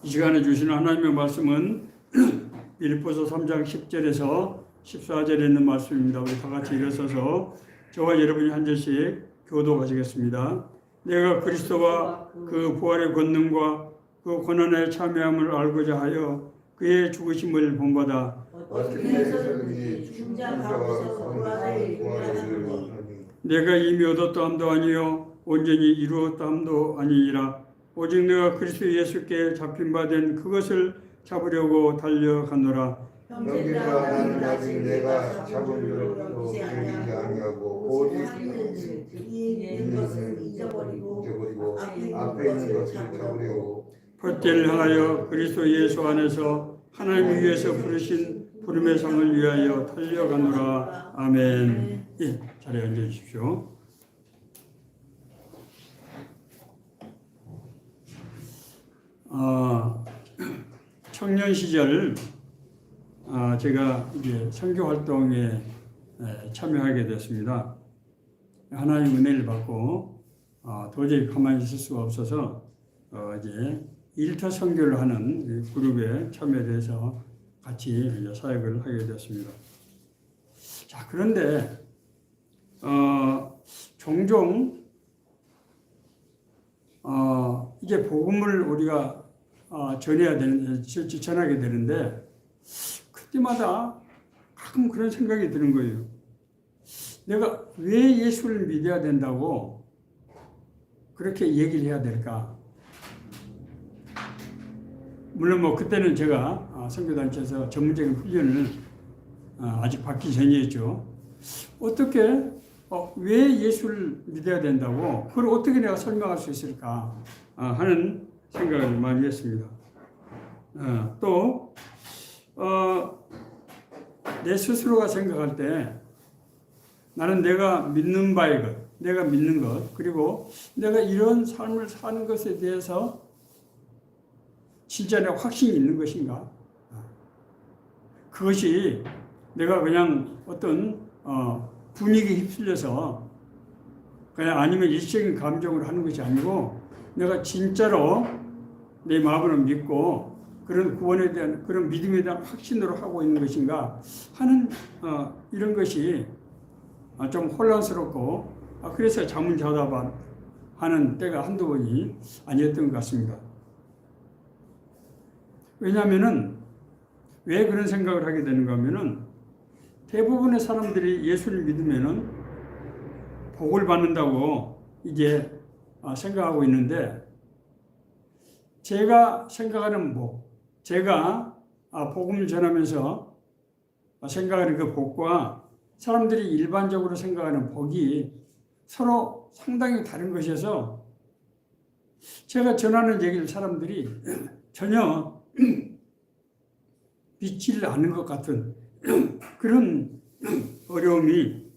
이 시간에 주시는 하나님의 말씀은 빌립보서 3장 10절에서 14절에 있는 말씀입니다. 우리 다 같이 일어서서 저와 여러분이 한 절씩 교도하시겠습니다. 내가 그리스도와 그 부활의 권능과 그 고난에 참여함을 알고자 하여 그의 죽으심을 본받아 어떻게 해서든지 죽은 자 가운데서 부활을 유리하노니 내가 이미 얻었다함도 아니요 온전히 이루었다함도 아니니라. 오직 내가 그리스도 예수께 잡힌 바 된 그것을 잡으려고 달려가노라. 형제들아 나는 아직 내가 잡은 줄을 믿지 아니하고 오직 뒤에 있는 것을 잊어버리고 앞에 있는 것을 잡으려고 헛되를 향하여 그리스도 예수 안에서 하나님 위에서 부르신 부름의 상을 위하여 달려가노라. 아멘. 예, 자리에 앉아주십시오. 청년 시절 제가 이제 선교 활동에 참여하게 됐습니다. 하나님 은혜를 받고 도저히 가만히 있을 수가 없어서 이제 일터 선교를 하는 그룹에 참여해서 같이 이제 사역을 하게 됐습니다. 자, 그런데 종종 이제 복음을 우리가 전하게 되는데 그때마다 가끔 그런 생각이 드는 거예요. 내가 왜 예수를 믿어야 된다고 그렇게 얘기를 해야 될까? 물론 뭐 그때는 제가 선교단체에서 전문적인 훈련을 아직 받기 전이었죠. 어떻게 왜 예수를 믿어야 된다고 그걸 어떻게 내가 설명할 수 있을까 하는 생각을 많이 했습니다. 또 내 스스로가 생각할 때 나는 내가 믿는 바의 것, 내가 믿는 것, 그리고 내가 이런 삶을 사는 것에 대해서 진짜 내가 확신이 있는 것인가? 그것이 내가 그냥 어떤 분위기에 휩쓸려서 그냥 아니면 일시적인 감정으로 하는 것이 아니고 내가 진짜로 내 마음으로 믿고 그런 구원에 대한 그런 믿음에 대한 확신으로 하고 있는 것인가 하는 이런 것이 좀 혼란스럽고 그래서 자문자답하는 때가 한두 번이 아니었던 것 같습니다. 왜냐하면은 왜 그런 생각을 하게 되는가 하면은 대부분의 사람들이 예수를 믿으면은 복을 받는다고 이제 생각하고 있는데 제가 생각하는 복, 제가 복음을 전하면서 생각하는 그 복과 사람들이 일반적으로 생각하는 복이 서로 상당히 다른 것이어서 제가 전하는 얘기를 사람들이 전혀 믿지를 않는 것 같은 그런 어려움이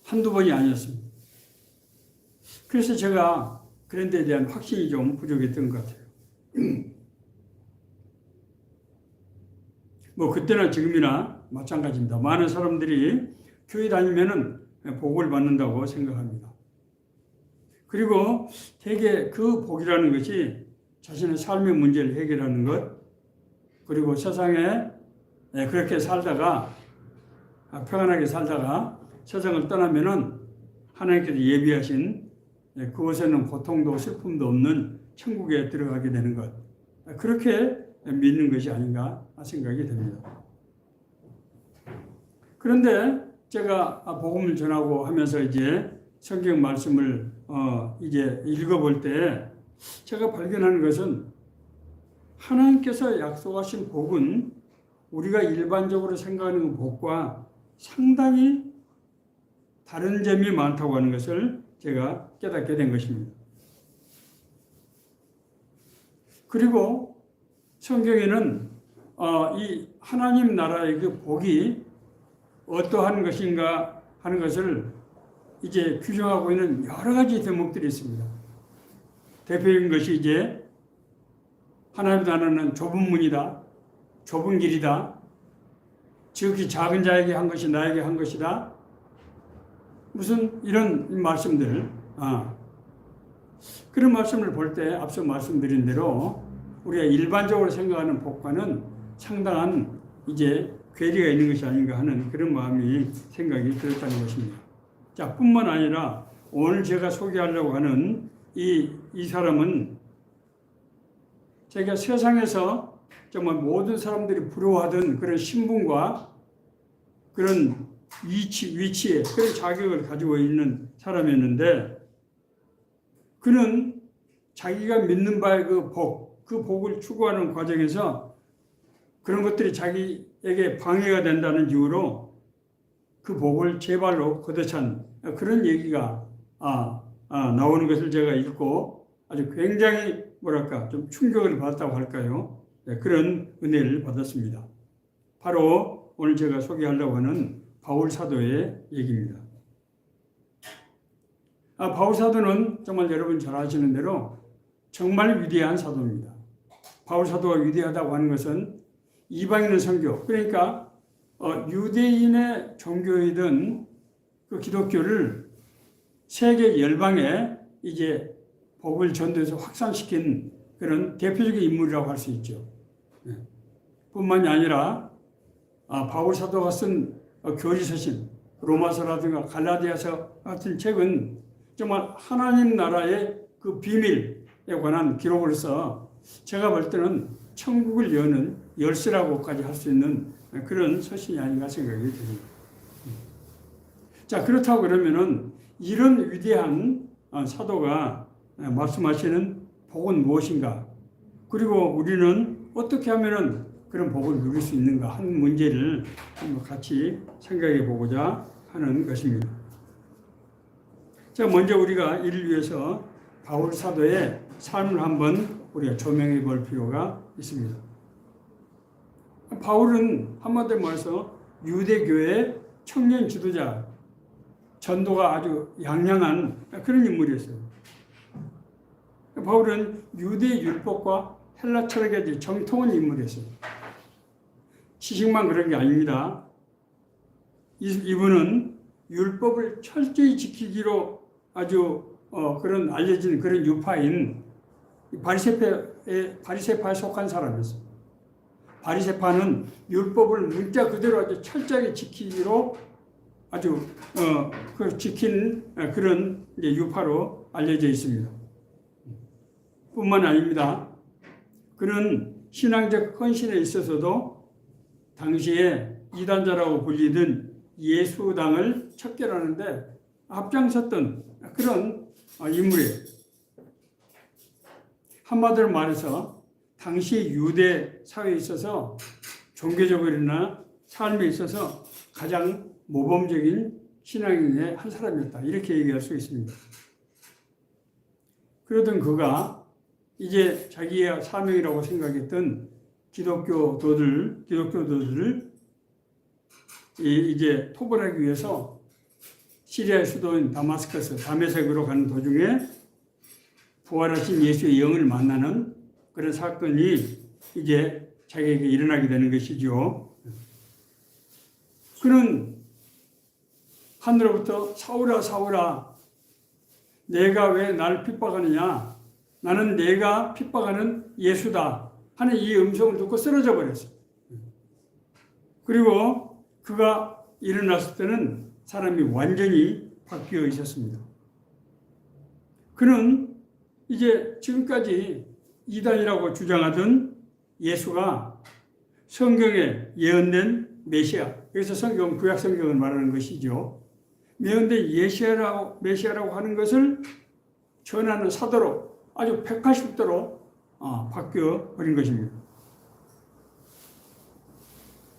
한두 번이 아니었습니다. 그래서 제가 그런 데에 대한 확신이 좀 부족했던 것 같아요. 뭐 그때나 지금이나 마찬가지입니다. 많은 사람들이 교회 다니면은 복을 받는다고 생각합니다. 그리고 되게 그 복이라는 것이 자신의 삶의 문제를 해결하는 것, 그리고 세상에 그렇게 살다가 평안하게 살다가 세상을 떠나면은 하나님께서 예비하신 그곳에는 고통도 슬픔도 없는 천국에 들어가게 되는 것, 그렇게 믿는 것이 아닌가 생각이 됩니다. 그런데 제가 복음을 전하고 하면서 이제 성경 말씀을 이제 읽어볼 때 제가 발견하는 것은 하나님께서 약속하신 복은 우리가 일반적으로 생각하는 복과 상당히 다른 점이 많다고 하는 것을 제가 깨닫게 된 것입니다. 그리고 성경에는 이 하나님 나라의 그 복이 어떠한 것인가 하는 것을 이제 규정하고 있는 여러 가지 대목들이 있습니다. 대표적인 것이 이제 하나님 나라는 좁은 문이다, 좁은 길이다, 지극히 작은 자에게 한 것이 나에게 한 것이다, 무슨 이런 말씀들, 그런 말씀을 볼 때 앞서 말씀드린 대로 우리가 일반적으로 생각하는 복과는 상당한 이제 괴리가 있는 것이 아닌가 하는 그런 마음이 생각이 들었다는 것입니다. 자, 뿐만 아니라 오늘 제가 소개하려고 하는 이 사람은 제가 세상에서 정말 모든 사람들이 부러워하던 그런 신분과 그런 위치에 그런 자격을 가지고 있는 사람이었는데, 그는 자기가 믿는 바의 그 복을 추구하는 과정에서 그런 것들이 자기에게 방해가 된다는 이유로 그 복을 제 발로 걷어찬 그런 얘기가 나오는 것을 제가 읽고 아주 굉장히 좀 충격을 받았다고 할까요? 네, 그런 은혜를 받았습니다. 바로 오늘 제가 소개하려고 하는 바울 사도의 얘기입니다. 바울 사도는 정말 여러분 잘 아시는 대로 정말 위대한 사도입니다. 바울 사도가 위대하다고 하는 것은 이방인의 선교, 그러니까 유대인의 종교이던 그 기독교를 세계 열방에 이제 복을 전도해서 확산시킨 그런 대표적인 인물이라고 할 수 있죠. 네. 뿐만이 아니라 바울 사도가 쓴 교리서신 로마서라든가 갈라디아서 같은 책은 정말 하나님 나라의 그 비밀에 관한 기록으로서 제가 볼 때는 천국을 여는 열쇠라고까지 할 수 있는 그런 서신이 아닌가 생각이 듭니다. 자, 그렇다고 그러면은 이런 위대한 사도가 말씀하시는 복은 무엇인가? 그리고 우리는 어떻게 하면은 그런 복을 누릴 수 있는가 하는 문제를 같이 생각해 보고자 하는 것입니다. 자, 먼저 우리가 이를 위해서 바울 사도의 삶을 한번 우리가 조명해 볼 필요가 있습니다. 바울은 한마디로 말해서 유대교의 청년 지도자, 전도가 아주 양양한 그런 인물이었어요. 바울은 유대 율법과 헬라 철학의 정통한 인물이었어요. 지식만 그런 게 아닙니다. 이분은 율법을 철저히 지키기로 아주 그런 알려진 그런 유파인 바리새파에 속한 사람이었어요. 바리새파는 율법을 문자 그대로 아주 철저하게 지키기로 아주 지킨 그런 유파로 알려져 있습니다. 뿐만 아닙니다. 그는 신앙적 헌신에 있어서도 당시에 이단자라고 불리던 예수당을 척결하는데 앞장섰던 그런 인물이에요. 한마디로 말해서 당시 유대 사회에 있어서 종교적으로나 삶에 있어서 가장 모범적인 신앙인의 한 사람이었다, 이렇게 얘기할 수 있습니다. 그러던 그가 이제 자기의 사명이라고 생각했던 기독교도들을 이제 토벌하기 위해서 시리아의 수도인 다메섹으로 가는 도중에 부활하신 예수의 영을 만나는 그런 사건이 이제 자기에게 일어나게 되는 것이죠. 그는 하늘로부터 사울아 사울아 내가 왜 나를 핍박하느냐, 나는 내가 핍박하는 예수다 하는 이 음성을 듣고 쓰러져 버렸어요. 그리고 그가 일어났을 때는 사람이 완전히 바뀌어 있었습니다. 그는 이제 지금까지 이단이라고 주장하던 예수가 성경에 예언된 메시아, 여기서 성경, 구약 성경을 말하는 것이죠. 예언된 메시아라고 하는 것을 전하는 사도로 아주 180도로 바뀌어 버린 것입니다.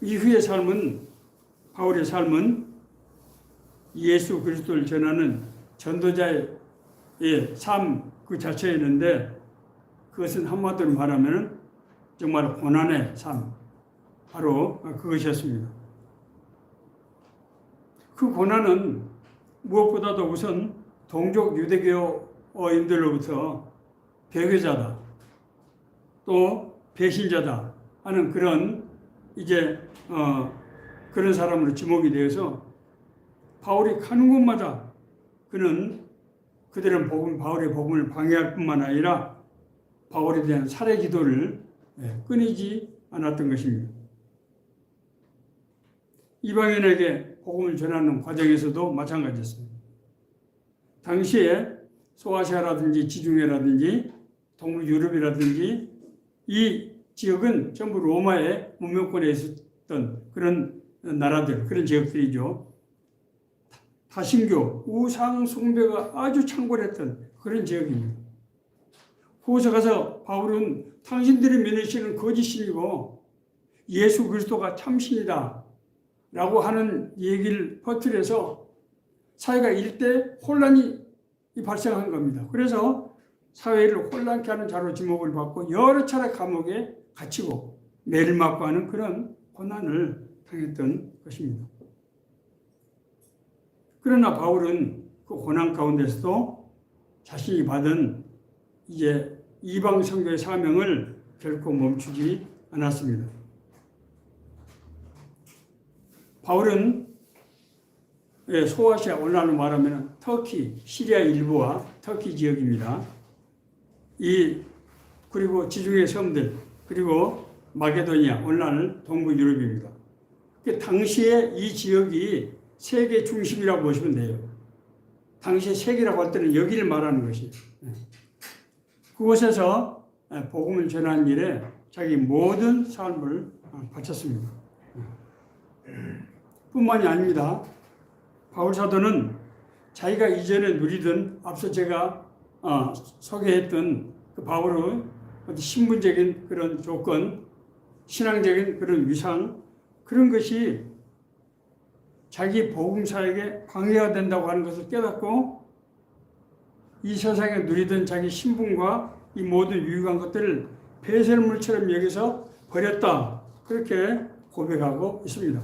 이후의 삶은, 바울의 삶은 예수 그리스도를 전하는 전도자의 삶 그 자체였는데, 그것은 한마디로 말하면 정말 고난의 삶, 바로 그것이었습니다. 그 고난은 무엇보다도 우선 동족 유대교인들로부터 배교자다, 또 배신자다 하는 그런 이제 그런 사람으로 지목이 되어서 바울이 가는 곳마다 그들은 바울의 복음을 방해할 뿐만 아니라 바울에 대한 살해 기도를 끊이지 않았던 것입니다. 이방인에게 복음을 전하는 과정에서도 마찬가지였습니다. 당시에 소아시아라든지 지중해라든지 동유럽이라든지 이 지역은 전부 로마의 문명권에 있었던 그런 나라들, 그런 지역들이죠. 다신교, 우상 숭배가 아주 창궐했던 그런 지역입니다. 그곳에 가서 바울은 당신들이 믿으시는 거짓신이고 예수 그리스도가 참신이다 라고 하는 얘기를 퍼뜨려서 사회가 일대 혼란이 발생한 겁니다. 그래서 사회를 혼란케 하는 자로 지목을 받고 여러 차례 감옥에 갇히고 매를 맞고 하는 그런 고난을 당했던 것입니다. 그러나 바울은 그 고난 가운데서도 자신이 받은 이제 이방 선교의 사명을 결코 멈추지 않았습니다. 소아시아, 오늘날로 말하면 터키, 시리아 일부와 터키 지역입니다. 그리고 지중해 섬들, 그리고 마게도니아, 오늘날 동부 유럽입니다. 당시에 이 지역이 세계 중심이라고 보시면 돼요. 당시에 세계라고 할 때는 여기를 말하는 것이에요. 그곳에서 복음을 전하는 일에 자기 모든 삶을 바쳤습니다. 뿐만이 아닙니다. 바울 사도는 자기가 이전에 누리던 앞서 제가 소개했던 그 바울의 신분적인 그런 조건, 신앙적인 그런 위상, 그런 것이 자기 복음사에게 방해가 된다고 하는 것을 깨닫고 이 세상에 누리던 자기 신분과 이 모든 유익한 것들을 배설물처럼 여기서 버렸다. 그렇게 고백하고 있습니다.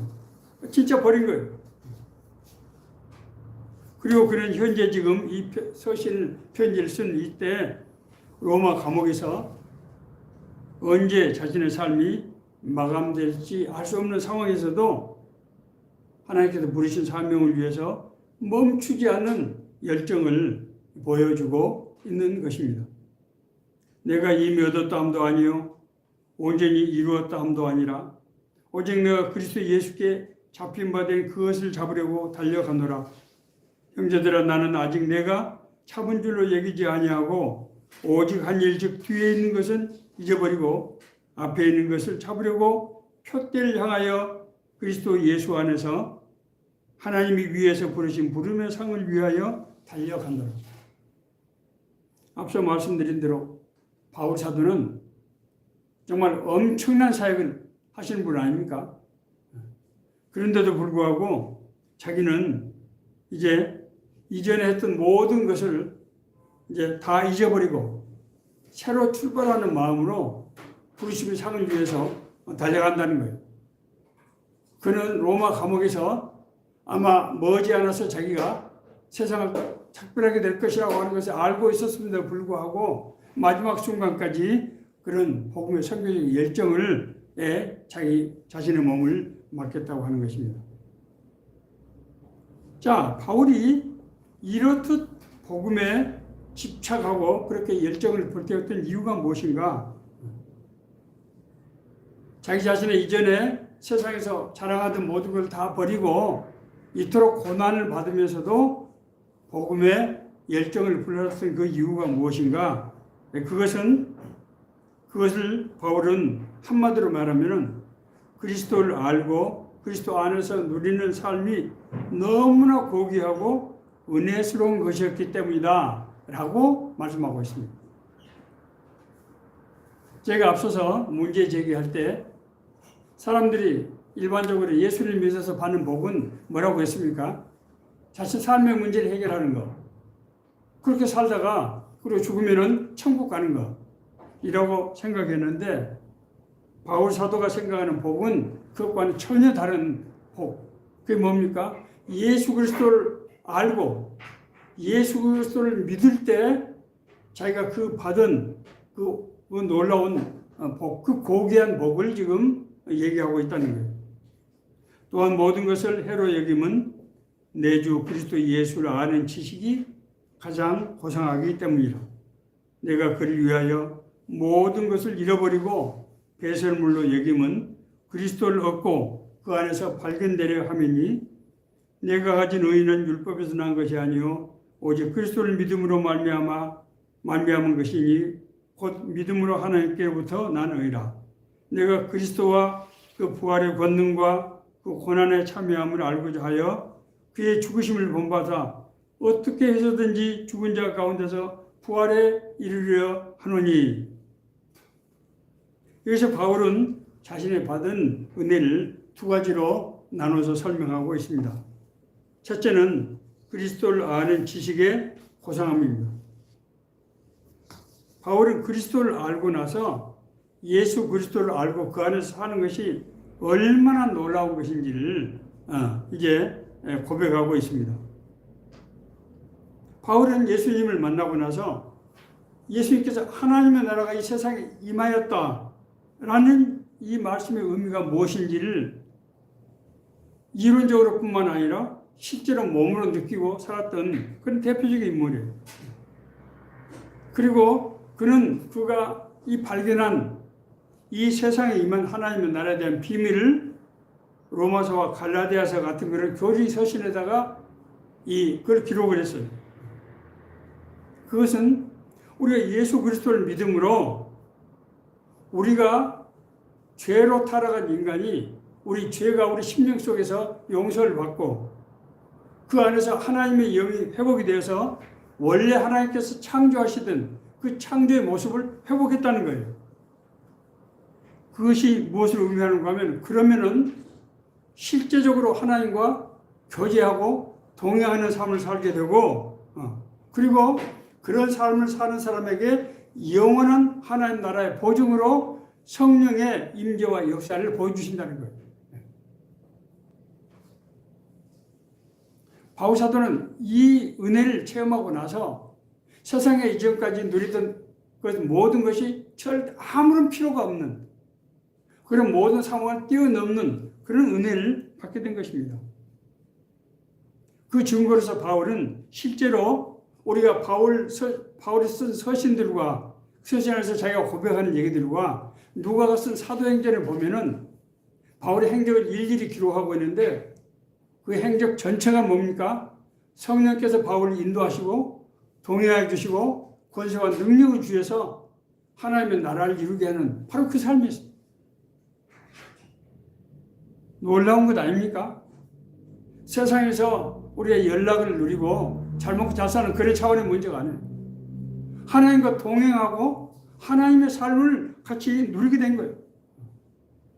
진짜 버린 거예요. 그리고 그는 현재 지금 이 서신 편지를 쓴 이때 로마 감옥에서 언제 자신의 삶이 마감될지 알 수 없는 상황에서도 하나님께서 부르신 사명을 위해서 멈추지 않는 열정을 보여주고 있는 것입니다. 내가 이미 얻었다 함도 아니요 온전히 이루었다 함도 아니라 오직 내가 그리스도 예수께 잡힌 바 된 그것을 잡으려고 달려가노라. 형제들아, 나는 아직 내가 잡은 줄로 여기지 아니하고 오직 한 일 즉 뒤에 있는 것은 잊어버리고 앞에 있는 것을 잡으려고 표대를 향하여 그리스도 예수 안에서 하나님이 위에서 부르신 부름의 상을 위하여 달려가노라. 앞서 말씀드린 대로 바울 사도는 정말 엄청난 사역을 하시는 분 아닙니까? 그런데도 불구하고 자기는 이제 이전에 했던 모든 것을 이제 다 잊어버리고 새로 출발하는 마음으로 부르심의 상을 위해서 달려간다는 거예요. 그는 로마 감옥에서 아마 머지않아서 자기가 세상을 작별하게 될 것이라고 하는 것을 알고 있었음에도 불구하고 마지막 순간까지 그런 복음의 선교적 열정을 자기 자신의 몸을 맡겼다고 하는 것입니다. 자, 바울이 이렇듯 복음에 집착하고 그렇게 열정을 불태웠던 이유가 무엇인가? 자기 자신의 이전에 세상에서 자랑하던 모든 걸 다 버리고 이토록 고난을 받으면서도 복음의 열정을 불렀던 그 이유가 무엇인가? 그것을 바울은 한마디로 말하면 그리스도를 알고 그리스도 안에서 누리는 삶이 너무나 고귀하고 은혜스러운 것이었기 때문이다 라고 말씀하고 있습니다. 제가 앞서서 문제 제기할 때 사람들이 일반적으로 예수를 믿어서 받는 복은 뭐라고 했습니까? 자신 삶의 문제를 해결하는 거. 그렇게 살다가 그리고 죽으면은 천국 가는 거. 이라고 생각했는데 바울 사도가 생각하는 복은 그것과는 전혀 다른 복. 그게 뭡니까? 예수 그리스도를 알고 예수 그리스도를 믿을 때 자기가 그 받은 그 놀라운 복, 그 고귀한 복을 지금 얘기하고 있다는 거예요. 또한 모든 것을 해로 여김은 내 주 그리스도 예수를 아는 지식이 가장 고상하기 때문이라. 내가 그를 위하여 모든 것을 잃어버리고 배설물로 여김은 그리스도를 얻고 그 안에서 발견되려 함이니 내가 가진 의는 율법에서 난 것이 아니요 오직 그리스도를 믿음으로 말미암은 것이니 곧 믿음으로 하나님께로부터 난 의라. 내가 그리스도와 그 부활의 권능과 그 고난에 참여함을 알고자 하여 그의 죽으심을 본받아 어떻게 해서든지 죽은 자 가운데서 부활에 이르려 하노니. 여기서 바울은 자신이 받은 은혜를 두 가지로 나눠서 설명하고 있습니다. 첫째는 그리스도를 아는 지식의 고상함입니다. 바울은 그리스도를 알고 나서 예수 그리스도를 알고 그 안에서 사는 것이 얼마나 놀라운 것인지를 이제 고백하고 있습니다. 바울은 예수님을 만나고 나서 예수님께서 하나님의 나라가 이 세상에 임하였다라는 이 말씀의 의미가 무엇인지를 이론적으로 뿐만 아니라 실제로 몸으로 느끼고 살았던 그런 대표적인 인물이에요. 그리고 그가 이 발견한 이 세상에 임한 하나님의 나라에 대한 비밀을 로마서와 갈라디아서 같은 그런 교리 서신에다가 그걸 기록을 했어요. 그것은 우리가 예수 그리스도를 믿음으로 우리가 죄로 타락한 인간이 우리 죄가 우리 심령 속에서 용서를 받고 그 안에서 하나님의 영이 회복이 되어서 원래 하나님께서 창조하시던 그 창조의 모습을 회복했다는 거예요. 그것이 무엇을 의미하는가 하면 그러면은 실제적으로 하나님과 교제하고 동행하는 삶을 살게 되고 그리고 그런 삶을 사는 사람에게 영원한 하나님 나라의 보증으로 성령의 임재와 역사를 보여주신다는 거예요. 바울 사도는 이 은혜를 체험하고 나서 세상에 이전까지 누리던 모든 것이 아무런 필요가 없는 그런 모든 상황을 뛰어넘는 그런 은혜를 받게 된 것입니다. 그 증거로서 바울은 실제로 우리가 바울이 쓴 서신들과 서신 안에서 자기가 고백하는 얘기들과 누가가 쓴 사도행전을 보면은 바울의 행적을 일일이 기록하고 있는데 그 행적 전체가 뭡니까? 성령께서 바울을 인도하시고 동행해 주시고 권세와 능력을 주셔서 하나님의 나라를 이루게 하는 바로 그 삶이었습니다. 놀라운 것 아닙니까? 세상에서 우리가 연락을 누리고 잘 먹고 잘 사는 그런 차원의 문제가 아니에요. 하나님과 동행하고 하나님의 삶을 같이 누리게 된 거예요.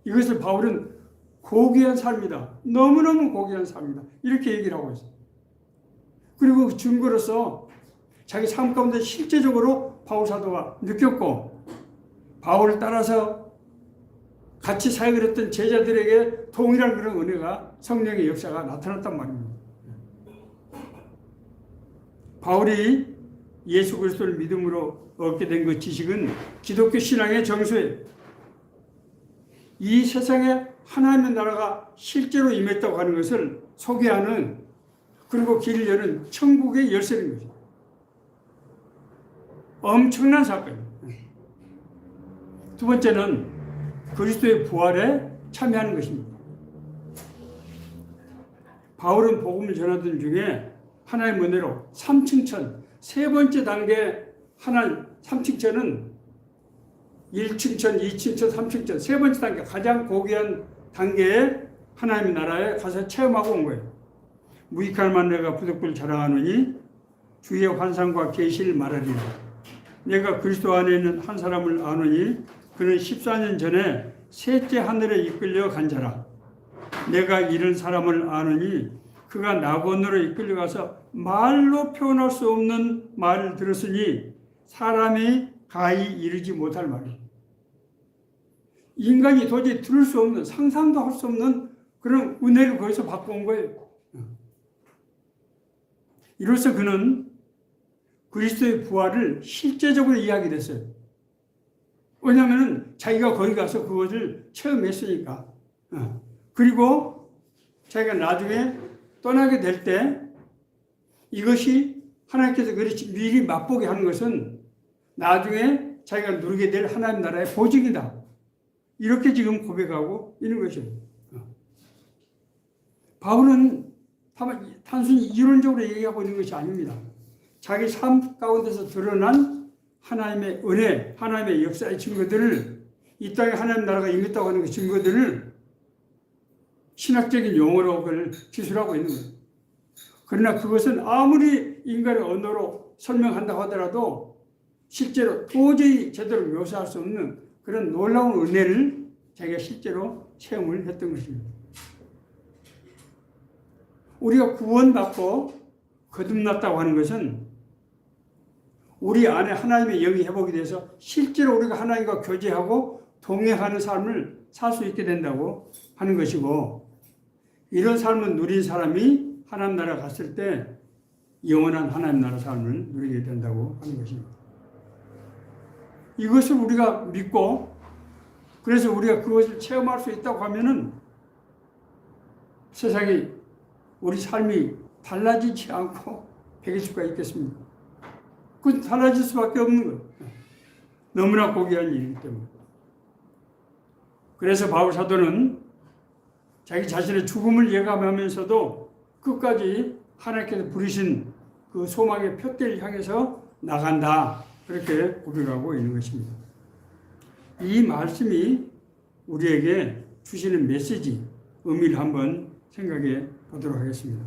이것을 바울은 고귀한 삶이다. 너무너무 고귀한 삶이다. 이렇게 얘기를 하고 있어요. 그리고 그 증거로서 자기 삶 가운데 실제적으로 바울 사도가 느꼈고 바울을 따라서 같이 사역을 했던 제자들에게 동일한 그런 은혜가 성령의 역사가 나타났단 말입니다. 바울이 예수 그리스도를 믿음으로 얻게 된 그 지식은 기독교 신앙의 정수예요. 이 세상에 하나님의 나라가 실제로 임했다고 하는 것을 소개하는 그리고 길을 여는 천국의 열쇠인 거죠. 엄청난 사건이에요. 두 번째는 그리스도의 부활에 참여하는 것입니다. 바울은 복음을 전하던 중에 하나님의 은혜로 3층천, 세 번째 단계 하나님 3층천은 1층천, 2층천, 3층천 세 번째 단계 가장 고귀한 단계에 하나님의 나라에 가서 체험하고 온 거예요. 무익할 만 내가 부득불 자랑하노니 주의 환상과 계시를 말하리라. 내가 그리스도 안에 있는 한 사람을 아노니 그는 14년 전에 셋째 하늘에 이끌려 간 자라. 내가 이런 사람을 아노니 그가 낙원으로 이끌려가서 말로 표현할 수 없는 말을 들었으니 사람이 가히 이르지 못할 말이에요. 인간이 도저히 들을 수 없는, 상상도 할 수 없는 그런 은혜를 거기서 받고 온 거예요. 이로써 그는 그리스도의 부활을 실제적으로 이해하게 됐어요. 왜냐하면 자기가 거기 가서 그것을 체험했으니까. 그리고 자기가 나중에 떠나게 될 때 이것이 하나님께서 미리 맛보게 하는 것은 나중에 자기가 누리게 될 하나님 나라의 보증이다. 이렇게 지금 고백하고 있는 것이에요. 바울은 단순히 이론적으로 얘기하고 있는 것이 아닙니다. 자기 삶 가운데서 드러난 하나님의 은혜, 하나님의 역사의 증거들을, 이 땅에 하나님 나라가 임했다고 하는 그 증거들을 신학적인 용어로 그걸 기술하고 있는 거예요. 그러나 그것은 아무리 인간의 언어로 설명한다고 하더라도 실제로 도저히 제대로 묘사할 수 없는 그런 놀라운 은혜를 자기가 실제로 체험을 했던 것입니다. 우리가 구원받고 거듭났다고 하는 것은 우리 안에 하나님의 영이 회복이 돼서 실제로 우리가 하나님과 교제하고 동행하는 삶을 살 수 있게 된다고 하는 것이고, 이런 삶을 누린 사람이 하나님 나라 갔을 때 영원한 하나님 나라 삶을 누리게 된다고 하는 것입니다. 이것을 우리가 믿고, 그래서 우리가 그것을 체험할 수 있다고 하면은 세상이, 우리 삶이 달라지지 않고 배길 수가 있겠습니까? 그건 달라질 수밖에 없는 거예요. 너무나 고귀한 일이기 때문에. 그래서 바울 사도는 자기 자신의 죽음을 예감하면서도 끝까지 하나님께서 부르신 그 소망의 푯대를 향해서 나간다. 그렇게 고백하고 있는 것입니다. 이 말씀이 우리에게 주시는 메시지, 의미를 한번 생각해 보도록 하겠습니다.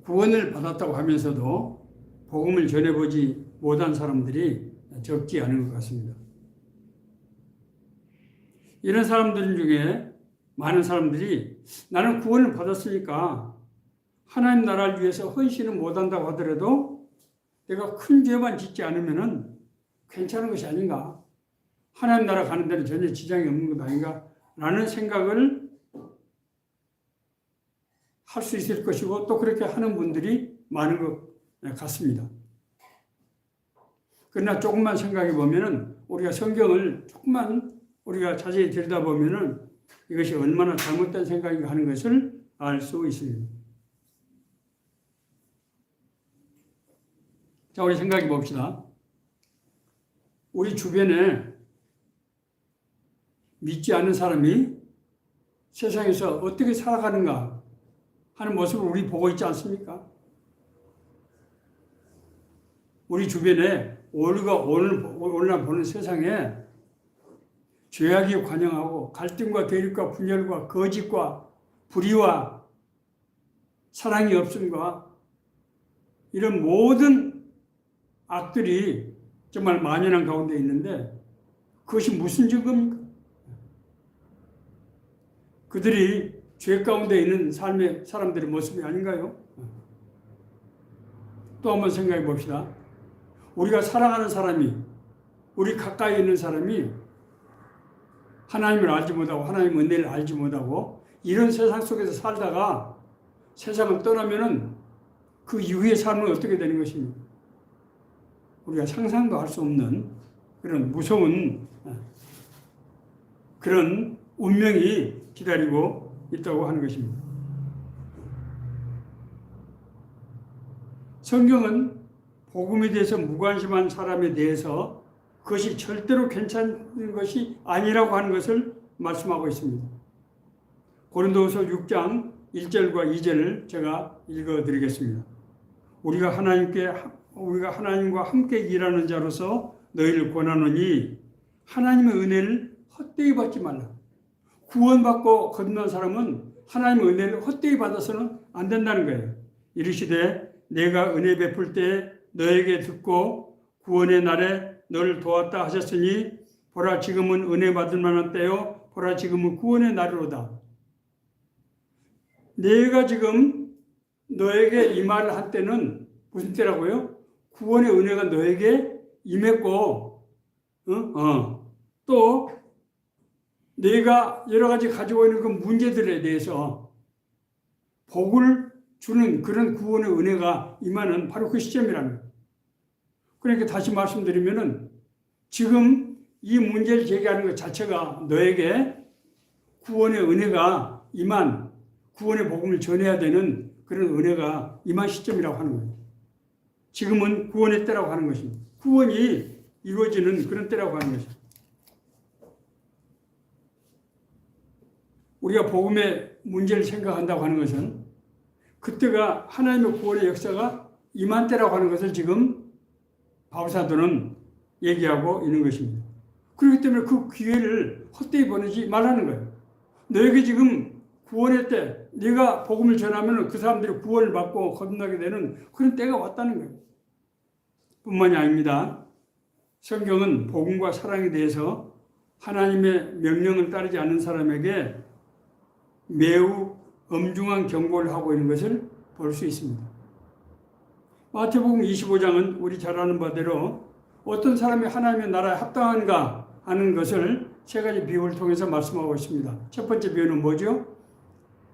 구원을 받았다고 하면서도 복음을 전해보지 못한 사람들이 적지 않은 것 같습니다. 이런 사람들 중에 많은 사람들이 나는 구원을 받았으니까 하나님 나라를 위해서 헌신은 못한다고 하더라도 내가 큰 죄만 짓지 않으면 괜찮은 것이 아닌가, 하나님 나라 가는 데는 전혀 지장이 없는 것 아닌가 라는 생각을 할 수 있을 것이고, 또 그렇게 하는 분들이 많은 것 같습니다. 그러나 조금만 생각해 보면은, 우리가 성경을 조금만 우리가 자세히 들여다보면은 이것이 얼마나 잘못된 생각인가 하는 것을 알 수 있습니다. 자, 우리 생각해 봅시다. 우리 주변에 믿지 않는 사람이 세상에서 어떻게 살아가는가 하는 모습을 우리 보고 있지 않습니까? 우리 주변에 우리가 오늘 보는 세상에 죄악이 관영하고 갈등과 대립과 분열과 거짓과 불의와 사랑이 없음과 이런 모든 악들이 정말 만연한 가운데 있는데, 그것이 무슨 증거입니까? 그들이 죄 가운데 있는 삶의 사람들의 모습이 아닌가요? 또 한번 생각해 봅시다. 우리가 사랑하는 사람이, 우리 가까이 있는 사람이 하나님을 알지 못하고 하나님의 은혜를 알지 못하고 이런 세상 속에서 살다가 세상을 떠나면은 그 이후의 삶은 어떻게 되는 것입니까? 우리가 상상도 할 수 없는 그런 무서운 그런 운명이 기다리고 있다고 하는 것입니다. 성경은 복음에 대해서 무관심한 사람에 대해서 그것이 절대로 괜찮은 것이 아니라고 하는 것을 말씀하고 있습니다. 고린도후서 6장 1절과 2절을 제가 읽어드리겠습니다. 우리가 하나님과 함께 일하는 자로서 너희를 권하노니 하나님의 은혜를 헛되이 받지 말라. 구원받고 거듭난 사람은 하나님의 은혜를 헛되이 받아서는 안 된다는 거예요. 이르시되 내가 은혜 베풀 때 너에게 듣고 구원의 날에 너를 도왔다 하셨으니 보라 지금은 은혜 받을 만한 때요 보라 지금은 구원의 날이로다. 내가 지금 너에게 이 말을 한 때는 무슨 때라고요? 구원의 은혜가 너에게 임했고 또 내가 여러 가지 가지고 있는 그 문제들에 대해서 복을 주는 그런 구원의 은혜가 임하는 바로 그 시점이라는 거예요. 그러니까 다시 말씀드리면은 지금 이 문제를 제기하는 것 자체가 너에게 구원의 은혜가 임한, 구원의 복음을 전해야 되는 그런 은혜가 임한 시점이라고 하는 거예요. 지금은 구원의 때라고 하는 것입니다. 구원이 이루어지는 그런 때라고 하는 거죠. 우리가 복음의 문제를 생각한다고 하는 것은 그때가 하나님의 구원의 역사가 임한 때라고 하는 것을 지금 바울사도는 얘기하고 있는 것입니다. 그렇기 때문에 그 기회를 헛되이 보내지 말라는 거예요. 너에게 지금 구원의 때, 네가 복음을 전하면 그 사람들이 구원을 받고 거듭나게 되는 그런 때가 왔다는 거예요. 뿐만이 아닙니다. 성경은 복음과 사랑에 대해서 하나님의 명령을 따르지 않는 사람에게 매우 엄중한 경고를 하고 있는 것을 볼 수 있습니다. 마태복음 25장은 우리 잘 아는 바대로 어떤 사람이 하나님의 나라에 합당한가 하는 것을 세 가지 비유를 통해서 말씀하고 있습니다. 첫 번째 비유는 뭐죠?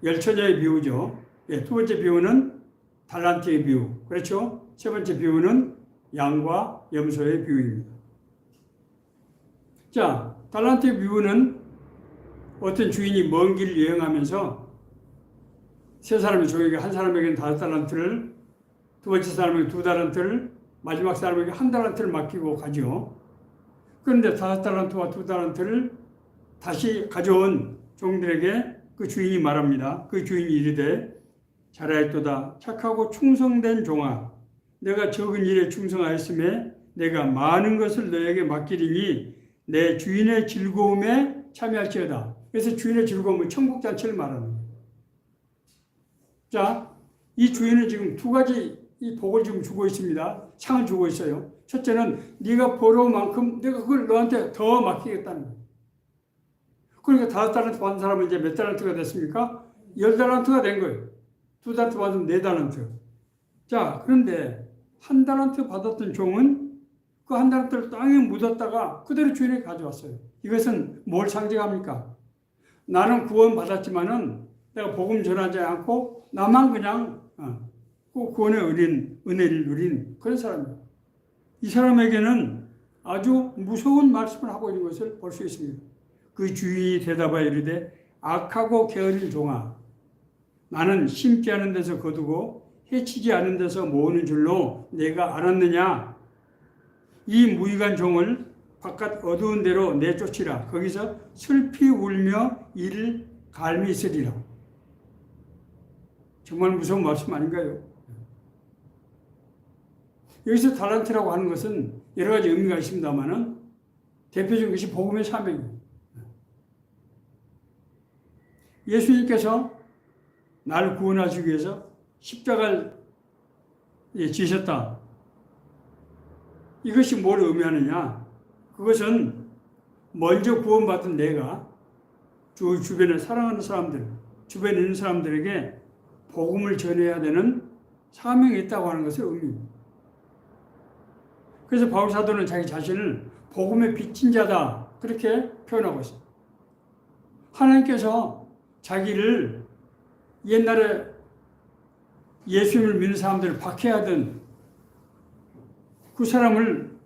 열처자의 비유죠. 두 번째 비유는 달란트의 비유. 그렇죠? 세 번째 비유는 양과 염소의 비유입니다. 자, 달란트의 비유는 어떤 주인이 먼 길 여행하면서 세 사람의 종에게 한 사람에게는 5달란트를, 두 번째 사람에게 2달란트를, 마지막 사람에게 1달란트를 맡기고 가죠. 그런데 5달란트와 2달란트를 다시 가져온 종들에게 그 주인이 말합니다. 그 주인이 이르되 잘하였도다 착하고 충성된 종아, 내가 적은 일에 충성하였음에 내가 많은 것을 너에게 맡기리니 내 주인의 즐거움에 참여할지어다. 그래서 주인의 즐거움은 천국잔치를 말하는 거예요. 자, 이 주인은 지금 두 가지 이 복을 지금 주고 있습니다. 상을 주고 있어요. 첫째는 네가 벌어온 만큼 내가 그걸 너한테 더 맡기겠다는 거예요. 그러니까 5달란트 받은 사람은 이제 몇 달란트가 됐습니까? 10달란트가 된 거예요. 2달란트 받으면 4달란트. 자, 그런데 1달란트 받았던 종은 그 1달란트를 땅에 묻었다가 그대로 주인에게 가져왔어요. 이것은 뭘 상징합니까? 나는 구원 받았지만은 내가 복음 전하지 않고 나만 그냥 그 구원의 은혜를 누린 그런 사람이에요. 이 사람에게는 아주 무서운 말씀을 하고 있는 것을 볼 수 있습니다. 그 주인이 대답하여 이르되 악하고 게으른 종아, 나는 심지 않은 데서 거두고 해치지 않은 데서 모으는 줄로 내가 알았느냐? 이 무익한 종을 바깥 어두운 데로 내쫓으라. 거기서 슬피 울며 이를 갈미 있으리라. 정말 무서운 말씀 아닌가요? 여기서 달란트라고 하는 것은 여러 가지 의미가 있습니다만은 대표적인 것이 복음의 사명이에요. 예수님께서 나를 구원하시기 위해서 십자가를 지셨다. 이것이 뭘 의미하느냐? 그것은 먼저 구원받은 내가 주변에 사랑하는 사람들, 주변에 있는 사람들에게 복음을 전해야 되는 사명이 있다고 하는 것을 의미합니다. 그래서 바울 사도는 자기 자신을 복음의 빚진 자다 그렇게 표현하고 있습니다. 하나님께서 자기를 옛날에 예수님을 믿는 사람들을 박해하던 그 사람을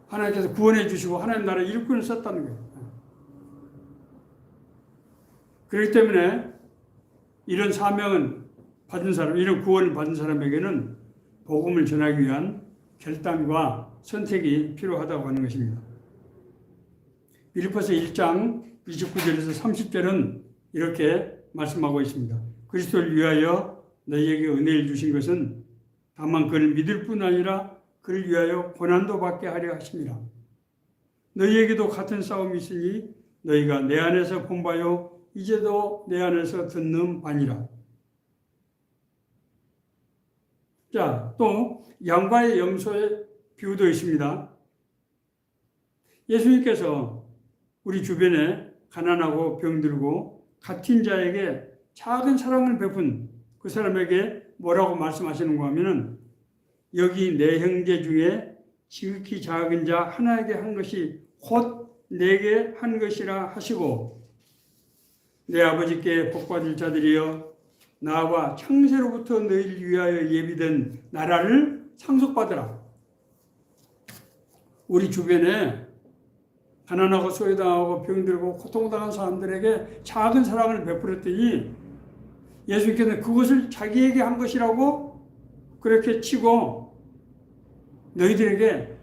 하나님께서 구원해 주시고 하나님 나라의 일꾼을 썼다는 거예요. 그렇기 때문에 이런 사명은 받은 사람, 이런 구원을 받은 사람에게는 복음을 전하기 위한 결단과 선택이 필요하다고 하는 것입니다. 빌립보서 1장 29절에서 30절은 이렇게 말씀하고 있습니다. 그리스도를 위하여 너희에게 은혜를 주신 것은 다만 그를 믿을 뿐 아니라 그를 위하여 고난도 받게 하려 하심이라. 너희에게도 같은 싸움이 있으니 너희가 내 안에서 본 바요 이제도 내 안에서 듣는 바니라. 자, 또 양과의 염소의 비유도 있습니다. 예수님께서 우리 주변에 가난하고 병들고 갇힌 자에게 작은 사랑을 베푼 그 사람에게 뭐라고 말씀하시는가 하면은 여기 내 형제 중에 지극히 작은 자 하나에게 한 것이 곧 내게 한 것이라 하시고 내 아버지께 복받을 자들이여 나와 창세로부터 너희를 위하여 예비된 나라를 상속받으라. 우리 주변에 가난하고 소외당하고 병들고 고통당한 사람들에게 작은 사랑을 베풀었더니 예수님께서는 그것을 자기에게 한 것이라고 그렇게 치고 너희들에게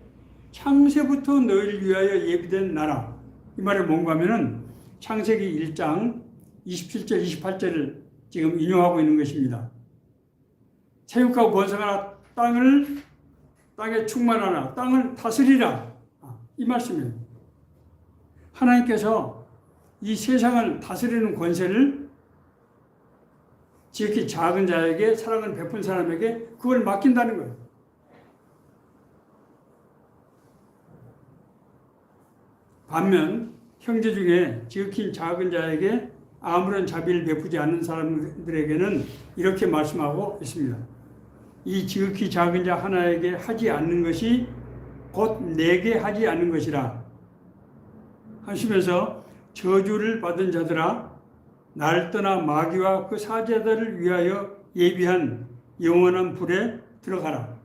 창세부터 너희를 위하여 예비된 나라. 이 말이 뭔가 하면은 창세기 1장 27절 28절을 지금 인용하고 있는 것입니다. 체육하고 번성하라. 땅에 충만하라. 땅을 다스리라. 이 말씀이에요. 하나님께서 이 세상을 다스리는 권세를 지극히 작은 자에게, 사랑을 베푼 사람에게 그걸 맡긴다는 거예요. 반면 형제 중에 지극히 작은 자에게 아무런 자비를 베푸지 않는 사람들에게는 이렇게 말씀하고 있습니다. 이 지극히 작은 자 하나에게 하지 않는 것이 곧 내게 하지 않는 것이라 하시면서 저주를 받은 자들아 날 떠나 마귀와 그 사제들을 위하여 예비한 영원한 불에 들어가라.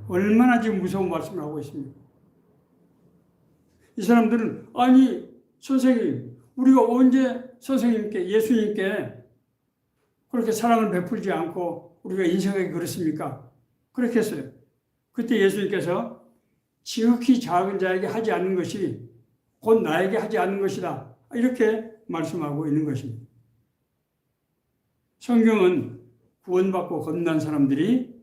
얼마나 지금 무서운 말씀을 하고 있습니다. 이 사람들은 아니 선생님, 우리가 언제 선생님께, 예수님께 그렇게 사랑을 베풀지 않고 우리가 인생하기 그렇습니까? 그렇게 했어요. 그때 예수님께서 지극히 작은 자에게 하지 않는 것이 곧 나에게 하지 않는 것이다. 이렇게 말씀하고 있는 것입니다. 성경은 구원받고 거듭난 사람들이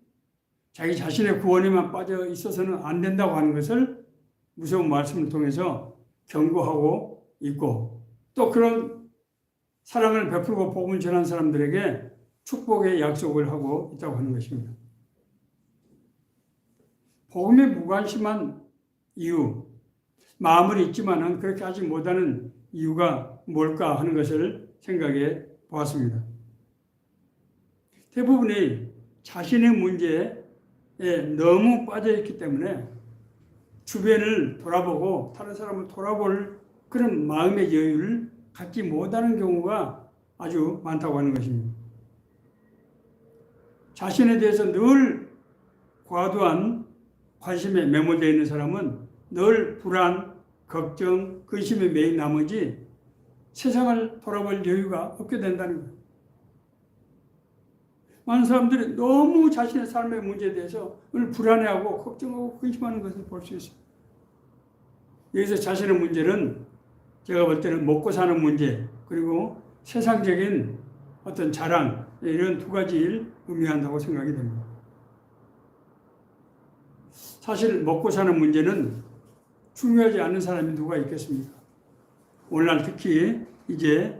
자기 자신의 구원에만 빠져 있어서는 안 된다고 하는 것을 무서운 말씀을 통해서 경고하고 있고, 또 그런 사랑을 베풀고 복음을 전한 사람들에게 축복의 약속을 하고 있다고 하는 것입니다. 복음에 무관심한 이유, 마음은 있지만은 그렇게 하지 못하는 이유가 뭘까 하는 것을 생각해 보았습니다. 대부분이 자신의 문제에 너무 빠져있기 때문에 주변을 돌아보고 다른 사람을 돌아볼 그런 마음의 여유를 갖지 못하는 경우가 아주 많다고 하는 것입니다. 자신에 대해서 늘 과도한 관심에 매몰되어 있는 사람은 늘 불안, 걱정, 근심에 매인 나머지 세상을 돌아볼 여유가 없게 된다는 거예요. 많은 사람들이 너무 자신의 삶의 문제에 대해서 늘 불안해하고 걱정하고 근심하는 것을 볼 수 있어요. 여기서 자신의 문제는 제가 볼 때는 먹고 사는 문제, 그리고 세상적인 어떤 자랑, 이런 두 가지를 의미한다고 생각이 됩니다. 사실 먹고 사는 문제는 중요하지 않은 사람이 누가 있겠습니까? 오늘날 특히 이제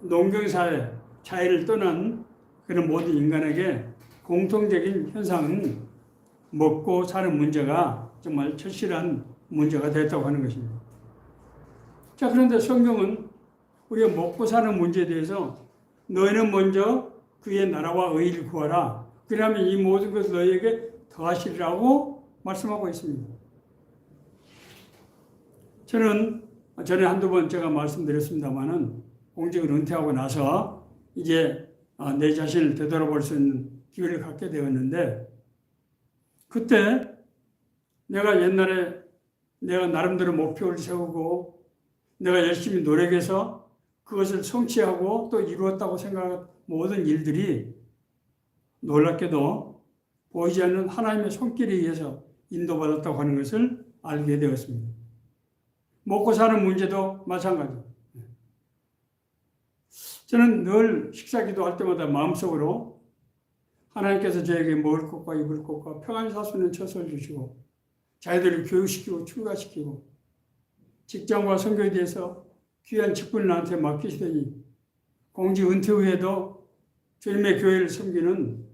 농경사회, 자유를 떠난 그런 모든 인간에게 공통적인 현상은 먹고 사는 문제가 정말 절실한 문제가 됐다고 하는 것입니다. 자, 그런데 성경은 우리가 먹고 사는 문제에 대해서 너희는 먼저 그의 나라와 의를 구하라. 그러면 이 모든 것을 너희에게 더하시리라고 말씀하고 있습니다. 저는 전에 한두 번 제가 말씀드렸습니다마는 공직을 은퇴하고 나서 이제 내 자신을 되돌아볼 수 있는 기회를 갖게 되었는데, 그때 내가 옛날에 내가 나름대로 목표를 세우고 내가 열심히 노력해서 그것을 성취하고 또 이루었다고 생각한 모든 일들이 놀랍게도 보이지 않는 하나님의 손길에 의해서 인도받았다고 하는 것을 알게 되었습니다. 먹고 사는 문제도 마찬가지입니다. 저는 늘 식사 기도할 때마다 마음속으로 하나님께서 저에게 먹을 것과 입을 것과 평안히 살 수 있는 처소를 주시고 자기들을 교육시키고 출가시키고 직장과 선교에 대해서 귀한 직분을 나한테 맡기시더니 공직 은퇴 후에도 주님의 교회를 섬기는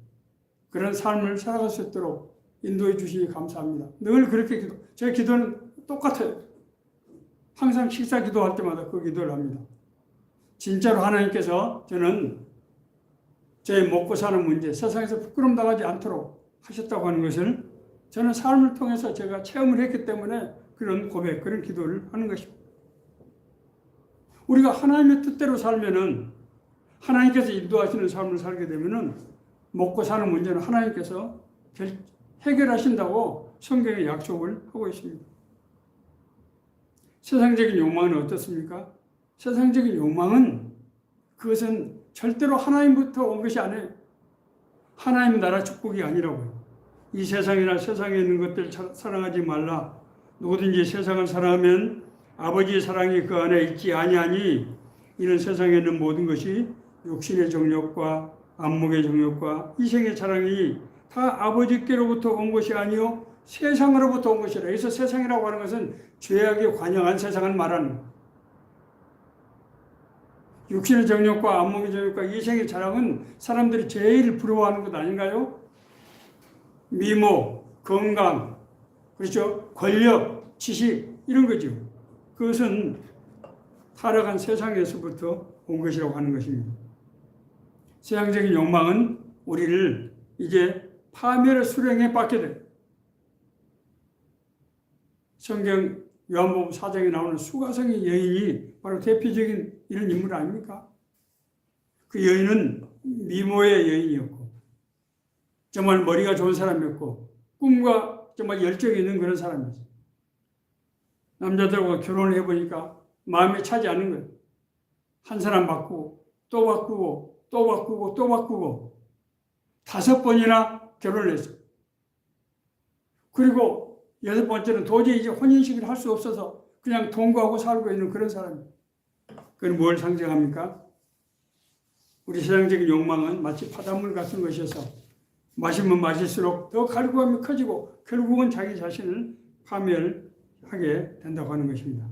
그런 삶을 살아갈 수 있도록 인도해 주시니 감사합니다. 늘 그렇게 제 기도는 똑같아요. 항상 식사 기도할 때마다 그 기도를 합니다. 진짜로 하나님께서 저는 저의 먹고 사는 문제, 세상에서 부끄럼 당하지 않도록 하셨다고 하는 것을 저는 삶을 통해서 제가 체험을 했기 때문에 그런 고백, 그런 기도를 하는 것입니다. 우리가 하나님의 뜻대로 살면은, 하나님께서 인도하시는 삶을 살게 되면은 먹고 사는 문제는 하나님께서 해결하신다고 성경에 약속을 하고 있습니다. 세상적인 욕망은 어떻습니까? 세상적인 욕망은 그것은 절대로 하나님부터 온 것이 아니에요. 하나님 나라 축복이 아니라고요. 이 세상이나 세상에 있는 것들 사랑하지 말라. 누구든지 세상을 사랑하면 아버지의 사랑이 그 안에 있지 아니하니 이는 세상에 있는 모든 것이 육신의 정욕과 안목의 정욕과 이생의 사랑이 다 아버지께로부터 온 것이 아니요 세상으로부터 온 것이라. 여기서 세상이라고 하는 것은 죄악에 관영한 세상을 말하는 거예요. 육신의 정욕과 안목의 정욕과 이생의 자랑은 사람들이 제일 부러워하는 것 아닌가요? 미모, 건강, 그렇죠? 권력, 지식 이런 거죠. 그것은 타락한 세상에서부터 온 것이라고 하는 것입니다. 세상적인 욕망은 우리를 이제 파멸의 수령에 받게 돼. 성경 요한복음 4장에 나오는 수가성의 여인이 바로 대표적인 이런 인물 아닙니까? 그 여인은 미모의 여인이었고 정말 머리가 좋은 사람이었고 꿈과 정말 열정이 있는 그런 사람이었어요. 남자들과 결혼을 해보니까 마음에 차지 않는 거예요. 한 사람 바꾸고 또 바꾸고 또 바꾸고 또 바꾸고 5번이나 결혼을 했어요. 그리고 6번째는 도저히 이제 혼인식을 할 수 없어서 그냥 동거하고 살고 있는 그런 사람이에요. 그건 뭘 상징합니까? 우리 세상적인 욕망은 마치 바닷물 같은 것이어서 마시면 마실수록 더 갈구함이 커지고 결국은 자기 자신을 파멸하게 된다고 하는 것입니다.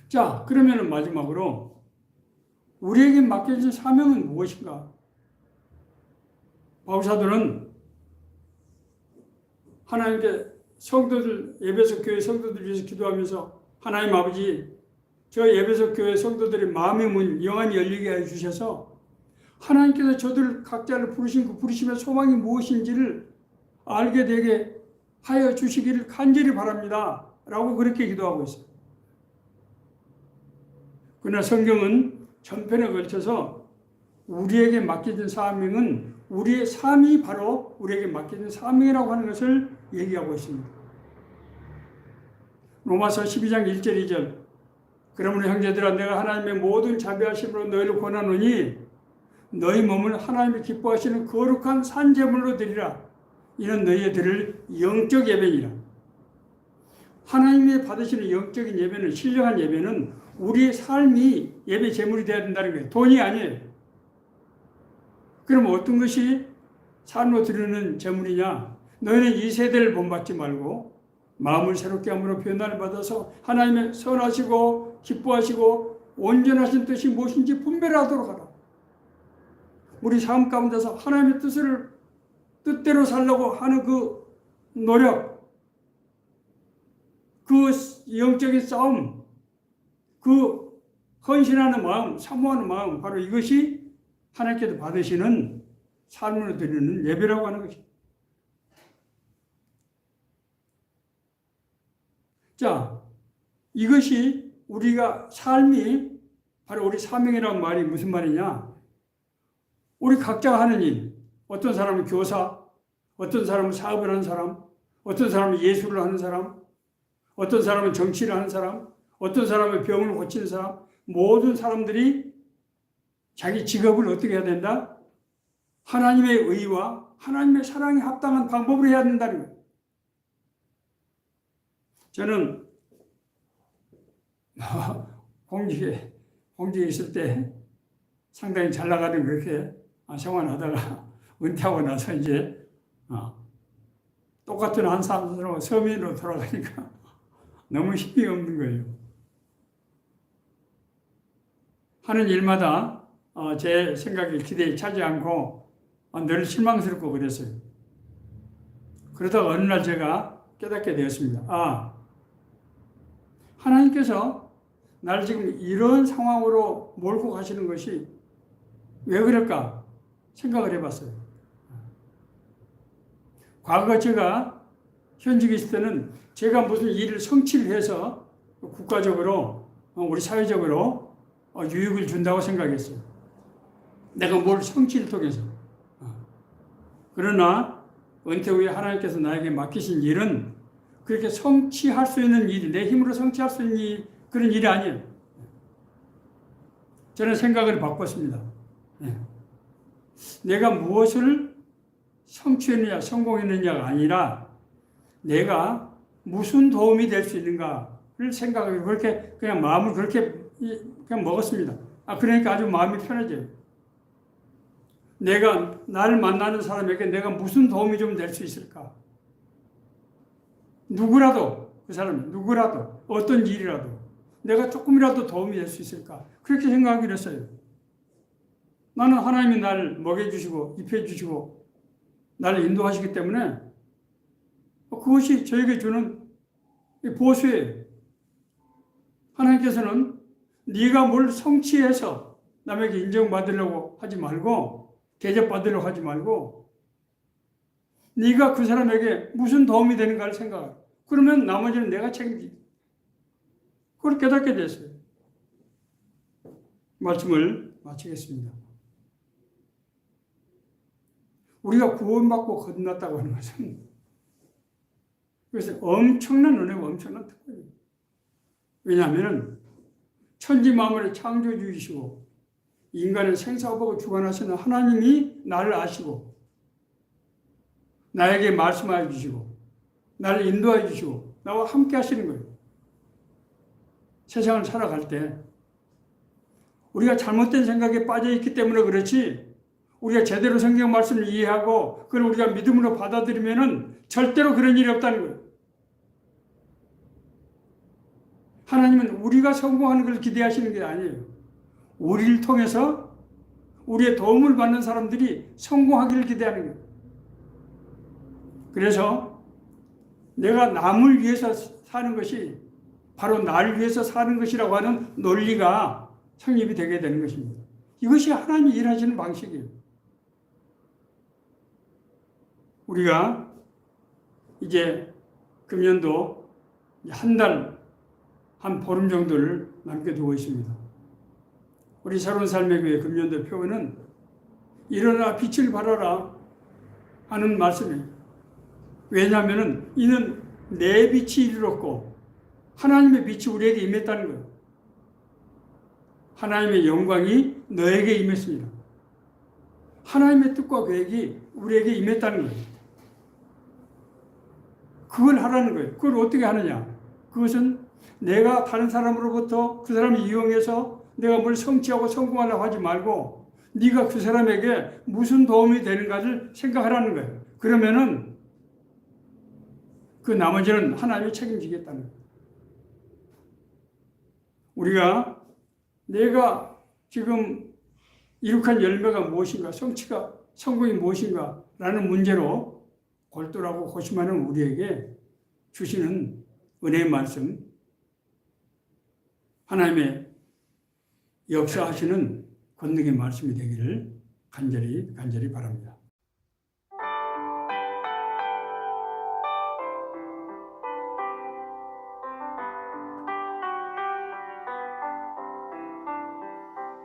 자, 그러면 마지막으로 우리에게 맡겨진 사명은 무엇인가? 바울사도는 하나님께 성도들, 에베소 교회 성도들 위해서 기도하면서 하나님 아버지, 저 에베소 교회 성도들의 마음의 문 영원히 열리게 해 주셔서 하나님께서 저들 각자를 부르신 그 부르심의 소망이 무엇인지를 알게 되게 하여 주시기를 간절히 바랍니다. 라고 그렇게 기도하고 있어요. 그러나 성경은 전편에 걸쳐서 우리에게 맡겨진 사명은 우리의 삶이 바로 우리에게 맡겨진 사명이라고 하는 것을 얘기하고 있습니다. 로마서 12장 1절 2절 그러므로 형제들아 내가 하나님의 모든 자비하심으로 너희를 권하노니 너희 몸을 하나님이 기뻐하시는 거룩한 산제물로 드리라. 이는 너희의 드릴 영적 예배니라. 하나님이 받으시는 영적인 예배는 신령한 예배는 우리의 삶이 예배 제물이 되어야 된다는 거예요. 돈이 아니에요. 그럼 어떤 것이 삶으로 드리는 제물이냐? 너희는 이 세대를 본받지 말고 마음을 새롭게 함으로 변화를 받아서 하나님의 선하시고 기뻐하시고 온전하신 뜻이 무엇인지 분별하도록 하라. 우리 삶 가운데서 하나님의 뜻대로 살려고 하는 그 노력, 그 영적인 싸움, 그 헌신하는 마음, 사모하는 마음, 바로 이것이 하나님께서 받으시는 삶으로 드리는 예배라고 하는 것입니다. 자, 이것이 우리가 삶이 바로 우리 사명이라는 말이 무슨 말이냐? 우리 각자가 하는 일, 어떤 사람은 교사, 어떤 사람은 사업을 하는 사람, 어떤 사람은 예술을 하는 사람, 어떤 사람은 정치를 하는 사람, 어떤 사람은 병을 고치는 사람, 모든 사람들이 자기 직업을 어떻게 해야 된다? 하나님의 의와 하나님의 사랑에 합당한 방법으로 해야 된다는 거예요. 저는 공직에 있을 때 상당히 잘 나가는 그렇게 생활하다가 은퇴하고 나서 이제 똑같은 한 사람으로 서민으로 돌아가니까 너무 힘이 없는 거예요. 하는 일마다 제 생각에 기대에 차지 않고 늘 실망스럽고 그랬어요. 그러다가 어느 날 제가 깨닫게 되었습니다. 하나님께서 나를 지금 이런 상황으로 몰고 가시는 것이 왜 그럴까 생각을 해봤어요. 과거 제가 현직에 있을 때는 제가 무슨 일을 성취를 해서 국가적으로 우리 사회적으로 유익을 준다고 생각했어요. 내가 뭘 성취를 통해서. 그러나 은퇴 후에 하나님께서 나에게 맡기신 일은 그렇게 성취할 수 있는 일, 내 힘으로 성취할 수 있는 그런 일이 아니에요. 저는 생각을 바꿨습니다. 내가 무엇을 성취했느냐 성공했느냐가 아니라 내가 무슨 도움이 될 수 있는가를 생각하고 그렇게 그냥 마음을 그렇게 그냥 먹었습니다. 그러니까 아주 마음이 편해져요. 내가 나를 만나는 사람에게 내가 무슨 도움이 좀 될 수 있을까? 누구라도 그 사람 누구라도 어떤 일이라도 내가 조금이라도 도움이 될 수 있을까? 그렇게 생각하기로 했어요. 나는 하나님이 나를 먹여주시고 입혀주시고 나를 인도하시기 때문에 그것이 저에게 주는 보수예요. 하나님께서는 네가 뭘 성취해서 남에게 인정받으려고 하지 말고 대접받으려고 하지 말고 네가 그 사람에게 무슨 도움이 되는가를 생각해. 그러면 나머지는 내가 책임지고 그걸 깨닫게 됐어요. 말씀을 마치겠습니다. 우리가 구원받고 거듭났다고 하는 것은 그래서 엄청난 은혜고 엄청난 특권이에요. 왜냐하면 천지 만물의 창조주이시고 인간의 생사하고 주관하시는 하나님이 나를 아시고 나에게 말씀하여 주시고 나를 인도하여 주시고 나와 함께 하시는 거예요. 세상을 살아갈 때 우리가 잘못된 생각에 빠져 있기 때문에 그렇지 우리가 제대로 성경 말씀을 이해하고 그걸 우리가 믿음으로 받아들이면은 절대로 그런 일이 없다는 거예요. 하나님은 우리가 성공하는 걸 기대하시는 게 아니에요. 우리를 통해서 우리의 도움을 받는 사람들이 성공하기를 기대하는 거예요. 그래서 내가 남을 위해서 사는 것이 바로 나를 위해서 사는 것이라고 하는 논리가 성립이 되게 되는 것입니다. 이것이 하나님이 일하시는 방식이에요. 우리가 이제 금년도 한 보름 정도를 남겨두고 있습니다. 우리 새로운 삶의 교회 금년도 표어는 일어나 빛을 발하라 하는 말씀이에요. 왜냐하면 이는 내 빛이 이르렀고 하나님의 빛이 우리에게 임했다는 거예요. 하나님의 영광이 너에게 임했습니다. 하나님의 뜻과 계획이 우리에게 임했다는 거예요. 그걸 하라는 거예요. 그걸 어떻게 하느냐? 그것은 내가 다른 사람으로부터 그 사람을 이용해서 내가 뭘 성취하고 성공하려고 하지 말고 네가 그 사람에게 무슨 도움이 되는가를 생각하라는 거예요. 그러면은 그 나머지는 하나님이 책임지겠다는 거예요. 우리가 내가 지금 이룩한 열매가 무엇인가, 성공이 무엇인가 라는 문제로 골똘하고 고심하는 우리에게 주시는 은혜의 말씀, 하나님의 역사하시는 권능의 말씀이 되기를 간절히 바랍니다.